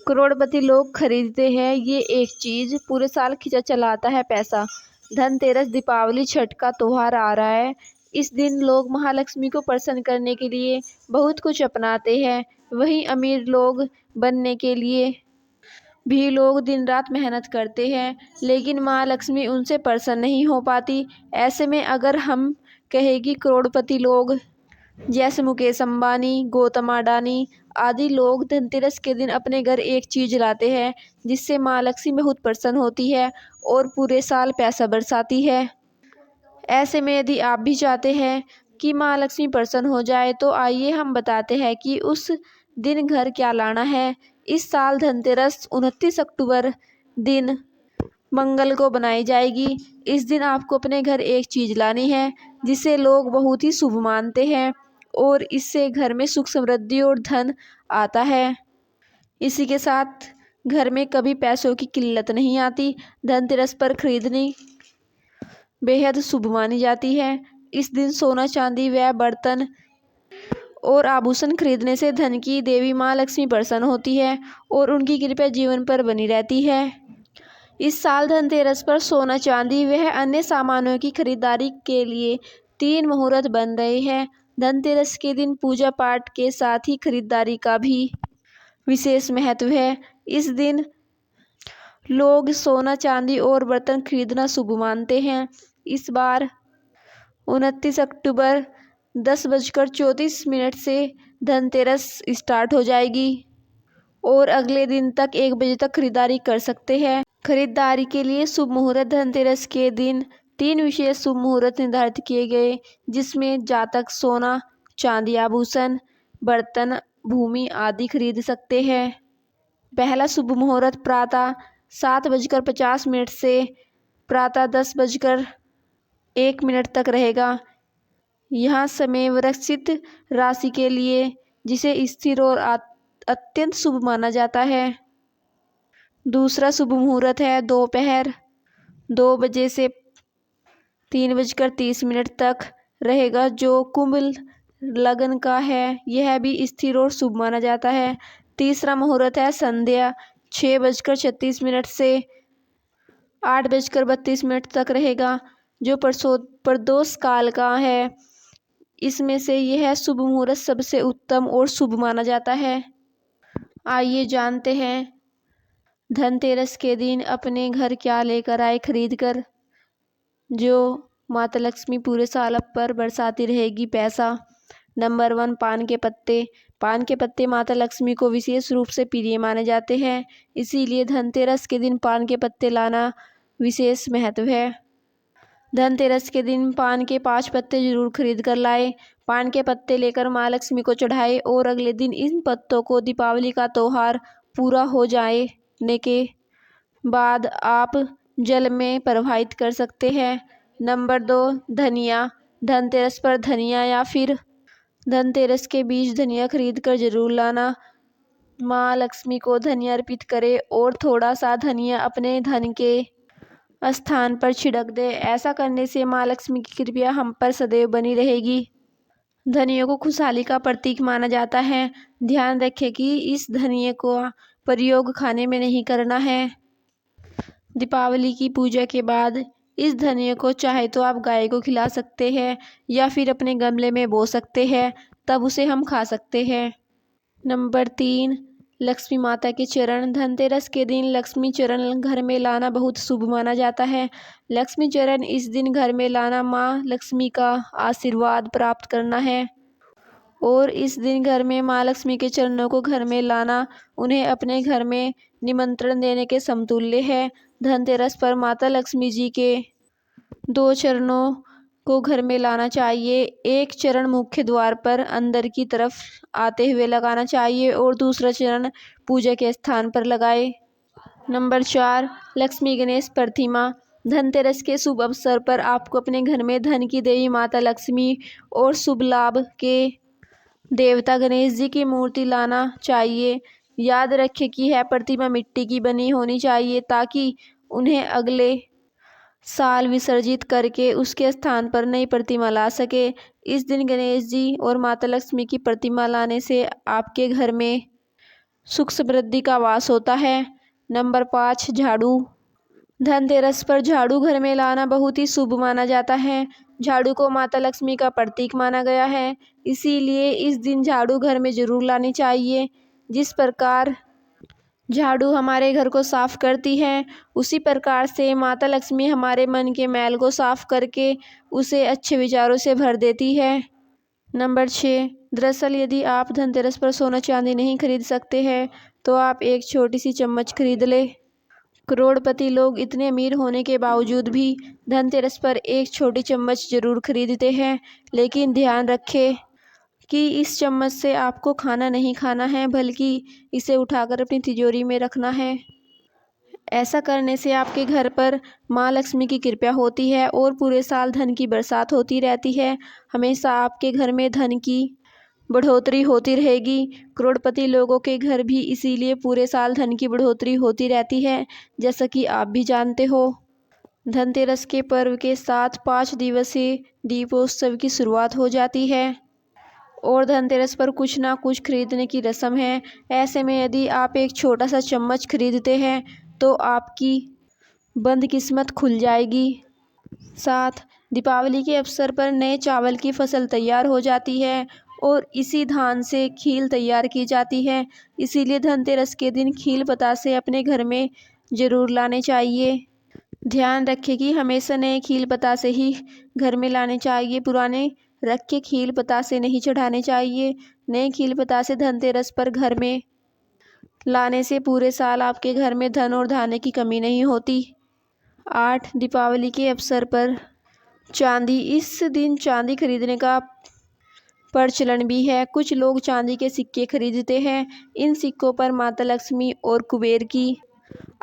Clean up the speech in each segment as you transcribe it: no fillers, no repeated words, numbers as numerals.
करोड़पति लोग खरीदते हैं ये एक चीज, पूरे साल खींचा चलाता है पैसा। धनतेरस, दीपावली, छठ का त्योहार आ रहा है। इस दिन लोग महालक्ष्मी को प्रसन्न करने के लिए बहुत कुछ अपनाते हैं। वहीं अमीर लोग बनने के लिए भी लोग दिन रात मेहनत करते हैं, लेकिन माँ लक्ष्मी उनसे प्रसन्न नहीं हो पाती। ऐसे में अगर हम कहें कि करोड़पति लोग जैसे मुकेश अंबानी, गौतम अडानी आदि लोग धनतेरस के दिन अपने घर एक चीज लाते हैं जिससे माँ लक्ष्मी बहुत प्रसन्न होती है और पूरे साल पैसा बरसाती है। ऐसे में यदि आप भी चाहते हैं कि माँ लक्ष्मी प्रसन्न हो जाए तो आइए हम बताते हैं कि उस दिन घर क्या लाना है। इस साल धनतेरस 29 अक्टूबर दिन मंगल को बनाई जाएगी। इस दिन आपको अपने घर एक चीज लानी है जिसे लोग बहुत ही शुभ मानते हैं और इससे घर में सुख समृद्धि और धन आता है। इसी के साथ घर में कभी पैसों की किल्लत नहीं आती। धनतेरस पर खरीदनी बेहद शुभ मानी जाती है। इस दिन सोना, चांदी व बर्तन और आभूषण खरीदने से धन की देवी माँ लक्ष्मी प्रसन्न होती है और उनकी कृपा जीवन पर बनी रहती है। इस साल धनतेरस पर सोना, चांदी व अन्य सामानों की खरीदारी के लिए 3 मुहूर्त बन रहे हैं। धनतेरस के दिन पूजा पाठ के साथ ही खरीदारी का भी विशेष महत्व है। इस दिन लोग सोना, चांदी और बर्तन खरीदना शुभ मानते हैं। इस बार 29 अक्टूबर 10:34 से धनतेरस स्टार्ट हो जाएगी और अगले दिन तक 1 बजे तक खरीदारी कर सकते हैं। खरीदारी के लिए शुभ मुहूर्त। धनतेरस के दिन 3 विशेष शुभ मुहूर्त निर्धारित किए गए जिसमें जातक सोना, चांदी, आभूषण, बर्तन, भूमि आदि खरीद सकते हैं। पहला शुभ मुहूर्त प्रातः 7:50 से प्रातः 10:01 तक रहेगा। यह समय वृश्चिक राशि के लिए जिसे स्थिर और अत्यंत शुभ माना जाता है। दूसरा शुभ मुहूर्त है दोपहर 2 बजे से 3:30 तक रहेगा जो कुंभ लग्न का है। यह भी स्थिर और शुभ माना जाता है। तीसरा मुहूर्त है संध्या 6:36 से 8:32 तक रहेगा जो प्रदोष काल का है। इसमें से यह शुभ मुहूर्त सबसे उत्तम और शुभ माना जाता है। आइए जानते हैं धनतेरस के दिन अपने घर क्या लेकर आए खरीद कर, जो माता लक्ष्मी पूरे साल पर बरसाती रहेगी पैसा। नंबर 1, पान के पत्ते। पान के पत्ते माता लक्ष्मी को विशेष रूप से प्रिय माने जाते हैं, इसीलिए धनतेरस के दिन पान के पत्ते लाना विशेष महत्व है। धनतेरस के दिन पान के 5 पत्ते जरूर खरीद कर लाए। पान के पत्ते लेकर माँ लक्ष्मी को चढ़ाए और अगले दिन इन पत्तों को दीपावली का त्योहार पूरा हो जाने के बाद आप जल में प्रवाहित कर सकते हैं। नंबर 2, धनिया। धनतेरस पर धनिया या फिर धनतेरस के बीज धनिया खरीद कर जरूर लाना। माँ लक्ष्मी को धनिया अर्पित करें और थोड़ा सा धनिया अपने धन के स्थान पर छिड़क दे। ऐसा करने से माँ लक्ष्मी की कृपा हम पर सदैव बनी रहेगी। धनिया को खुशहाली का प्रतीक माना जाता है। ध्यान रखें कि इस धनिया को प्रयोग खाने में नहीं करना है। दीपावली की पूजा के बाद इस धनिया को चाहे तो आप गाय को खिला सकते हैं या फिर अपने गमले में बो सकते हैं, तब उसे हम खा सकते हैं। नंबर 3, लक्ष्मी माता के चरण। धनतेरस के दिन लक्ष्मी चरण घर में लाना बहुत शुभ माना जाता है। लक्ष्मी चरण इस दिन घर में लाना माँ लक्ष्मी का आशीर्वाद प्राप्त करना है और इस दिन घर में माँ लक्ष्मी के चरणों को घर में लाना उन्हें अपने घर में निमंत्रण देने के समतुल्य है। धनतेरस पर माता लक्ष्मी जी के 2 चरणों को घर में लाना चाहिए। एक चरण मुख्य द्वार पर अंदर की तरफ आते हुए लगाना चाहिए और दूसरा चरण पूजा के स्थान पर लगाए। नंबर 4, लक्ष्मी गणेश प्रतिमा। धनतेरस के शुभ अवसर पर आपको अपने घर में धन की देवी माता लक्ष्मी और शुभ लाभ के देवता गणेश जी की मूर्ति लाना चाहिए। याद रखें कि यह प्रतिमा मिट्टी की बनी होनी चाहिए ताकि उन्हें अगले साल विसर्जित करके उसके स्थान पर नई प्रतिमा ला सके। इस दिन गणेश जी और माता लक्ष्मी की प्रतिमा लाने से आपके घर में सुख समृद्धि का वास होता है। नंबर 5, झाड़ू। धनतेरस पर झाड़ू घर में लाना बहुत ही शुभ माना जाता है। झाड़ू को माता लक्ष्मी का प्रतीक माना गया है, इसीलिए इस दिन झाड़ू घर में जरूर लानी चाहिए। जिस प्रकार झाड़ू हमारे घर को साफ करती है, उसी प्रकार से माता लक्ष्मी हमारे मन के मैल को साफ करके उसे अच्छे विचारों से भर देती है। नंबर 6, दरअसल यदि आप धनतेरस पर सोना चांदी नहीं खरीद सकते हैं तो आप एक छोटी सी चम्मच खरीद ले। करोड़पति लोग इतने अमीर होने के बावजूद भी धनतेरस पर एक छोटी चम्मच जरूर खरीदते हैं, लेकिन ध्यान रखें कि इस चम्मच से आपको खाना नहीं खाना है, बल्कि इसे उठाकर अपनी तिजोरी में रखना है। ऐसा करने से आपके घर पर माँ लक्ष्मी की कृपा होती है और पूरे साल धन की बरसात होती रहती है। हमेशा आपके घर में धन की बढ़ोतरी होती रहेगी। करोड़पति लोगों के घर भी इसीलिए पूरे साल धन की बढ़ोतरी होती रहती है, जैसा कि आप भी जानते हो। धनतेरस के पर्व के साथ 5 दिवसीय दीपोत्सव की शुरुआत हो जाती है और धनतेरस पर कुछ ना कुछ खरीदने की रस्म है। ऐसे में यदि आप एक छोटा सा चम्मच खरीदते हैं तो आपकी बंद किस्मत खुल जाएगी। 7, दीपावली के अवसर पर नए चावल की फसल तैयार हो जाती है और इसी धान से खील तैयार की जाती है, इसीलिए धनतेरस के दिन खील पतासे अपने घर में ज़रूर लाने चाहिए। ध्यान रखें कि हमेशा नए खील पतासे ही घर में लाने चाहिए, पुराने रखे खील पतासे नहीं चढ़ाने चाहिए। नए खील पतासे धनतेरस पर घर में लाने से पूरे साल आपके घर में धन और धान्य की कमी नहीं होती। 8, दीपावली के अवसर पर चांदी। इस दिन चांदी खरीदने का प्रचलन भी है। कुछ लोग चांदी के सिक्के खरीदते हैं। इन सिक्कों पर माता लक्ष्मी और कुबेर की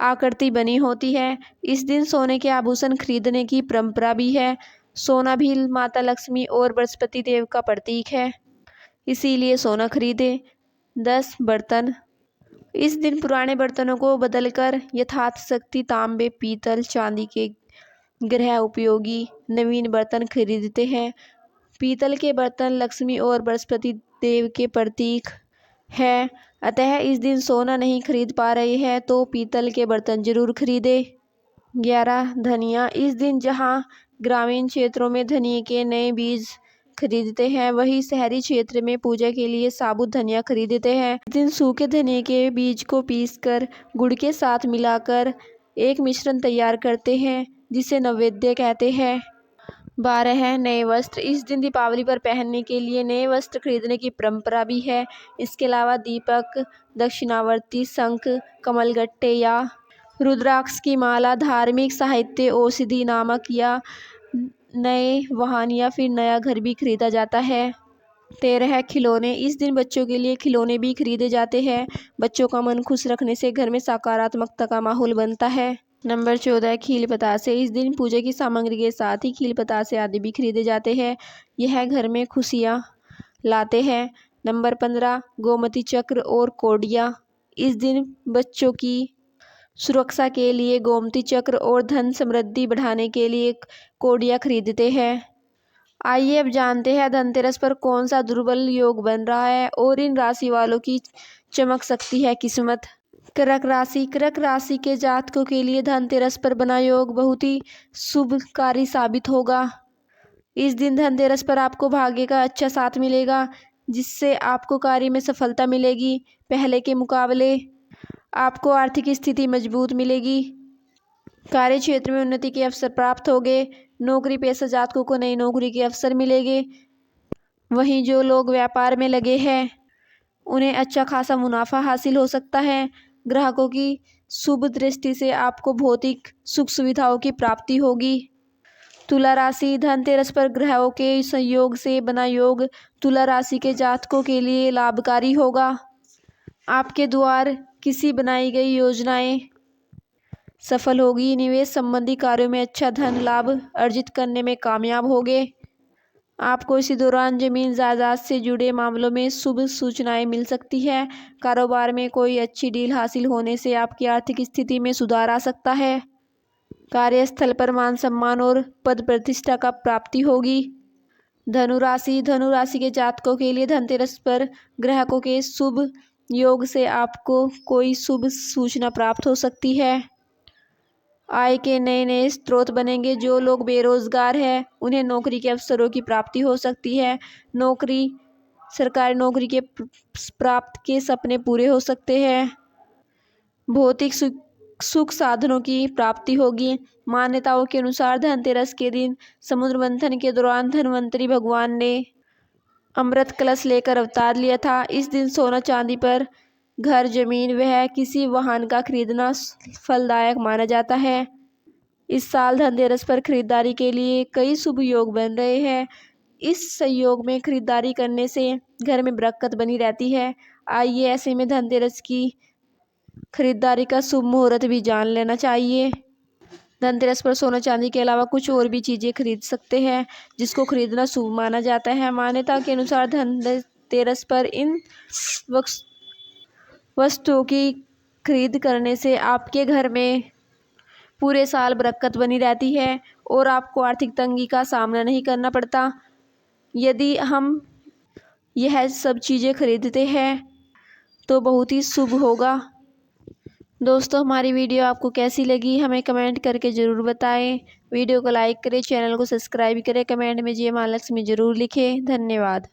आकृति बनी होती है। इस दिन सोने के आभूषण खरीदने की परंपरा भी है। सोना भी माता लक्ष्मी और बृहस्पति देव का प्रतीक है, इसीलिए सोना खरीदें। 10, बर्तन। इस दिन पुराने बर्तनों को बदलकर यथाशक्ति तांबे, पीतल, चांदी के गृह उपयोगी नवीन बर्तन खरीदते हैं। पीतल के बर्तन लक्ष्मी और बृहस्पति देव के प्रतीक है, अतः इस दिन सोना नहीं खरीद पा रहे हैं तो पीतल के बर्तन जरूर खरीदें। 11, धनिया। इस दिन जहां ग्रामीण क्षेत्रों में धनिया के नए बीज खरीदते हैं, वहीं शहरी क्षेत्र में पूजा के लिए साबुत धनिया खरीदते हैं। इस दिन सूखे धनिया के बीज को पीसकर गुड़ के साथ मिलाकर एक मिश्रण तैयार करते हैं, जिसे नैवेद्य कहते हैं। 12, नए वस्त्र। इस दिन दीपावली पर पहनने के लिए नए वस्त्र खरीदने की परंपरा भी है। इसके अलावा दीपक, दक्षिणावर्ती, शंख, कमलगट्टे या रुद्राक्ष की माला, धार्मिक साहित्य, औषधि, नमक या नए वाहन या फिर नया घर भी खरीदा जाता है। 13, खिलौने। इस दिन बच्चों के लिए खिलौने भी खरीदे जाते हैं। बच्चों का मन खुश रखने से घर में सकारात्मकता का माहौल बनता है। नंबर 14, खील पतासे। इस दिन पूजा की सामग्री के साथ ही खील पतासे आदि भी खरीदे जाते हैं। यह घर में खुशियाँ लाते हैं। नंबर 15, गोमती चक्र और कौड़ियाँ। इस दिन बच्चों की सुरक्षा के लिए गोमती चक्र और धन समृद्धि बढ़ाने के लिए कौड़ियाँ खरीदते हैं। आइए अब जानते हैं धनतेरस पर कौन सा दुर्बल योग बन रहा है और इन राशि वालों की चमक सकती है किस्मत। कर्क राशि। कर्क राशि के जातकों के लिए धनतेरस पर बना योग बहुत ही शुभकारी साबित होगा। इस दिन धनतेरस पर आपको भाग्य का अच्छा साथ मिलेगा, जिससे आपको कार्य में सफलता मिलेगी। पहले के मुकाबले आपको आर्थिक स्थिति मजबूत मिलेगी। कार्य क्षेत्र में उन्नति के अवसर प्राप्त होंगे। नौकरी पेशा जातकों को नई नौकरी के अवसर मिलेंगे। वहीं जो लोग व्यापार में लगे हैं उन्हें अच्छा खासा मुनाफा हासिल हो सकता है। ग्राहकों की शुभ दृष्टि से आपको भौतिक सुख सुविधाओं की प्राप्ति होगी। तुला राशि। धनतेरस पर ग्रहों के संयोग से बना योग तुला राशि के जातकों के लिए लाभकारी होगा। आपके द्वार किसी बनाई गई योजनाएं सफल होगी। निवेश संबंधी कार्यों में अच्छा धन लाभ अर्जित करने में कामयाब होंगे। आपको इसी दौरान जमीन जायदाद से जुड़े मामलों में शुभ सूचनाएं मिल सकती है। कारोबार में कोई अच्छी डील हासिल होने से आपकी आर्थिक स्थिति में सुधार आ सकता है। कार्यस्थल पर मान सम्मान और पद प्रतिष्ठा का प्राप्ति होगी। धनु राशि। धनु राशि के जातकों के लिए धनतेरस पर ग्राहकों के शुभ योग से आपको कोई शुभ सूचना प्राप्त हो सकती है। आय के नए नए स्रोत बनेंगे। जो लोग बेरोजगार हैं उन्हें नौकरी के अवसरों की प्राप्ति हो सकती है। सरकारी नौकरी के प्राप्त के सपने पूरे हो सकते हैं। भौतिक सुख साधनों की प्राप्ति होगी। मान्यताओं के अनुसार धनतेरस के दिन समुद्र मंथन के दौरान धन्वंतरी भगवान ने अमृत कलश लेकर अवतार लिया था। इस दिन सोना चांदी पर घर, जमीन वह किसी वाहन का खरीदना फलदायक माना जाता है। इस साल धनतेरस पर खरीदारी के लिए कई शुभ योग बन रहे हैं। इस संयोग में खरीदारी करने से घर में बरकत बनी रहती है। आइए ऐसे में धनतेरस की खरीदारी का शुभ मुहूर्त भी जान लेना चाहिए। धनतेरस पर सोना चांदी के अलावा कुछ और भी चीजें खरीद सकते हैं जिसको खरीदना शुभ माना जाता है। मान्यता के अनुसार धनतेरस पर इन वस्तुओं की खरीद करने से आपके घर में पूरे साल बरकत बनी रहती है और आपको आर्थिक तंगी का सामना नहीं करना पड़ता। यदि हम यह सब चीज़ें खरीदते हैं तो बहुत ही शुभ होगा। दोस्तों, हमारी वीडियो आपको कैसी लगी हमें कमेंट करके ज़रूर बताएं। वीडियो को लाइक करें, चैनल को सब्सक्राइब करें, कमेंट में जय मां लक्ष्मी ज़रूर लिखें। धन्यवाद।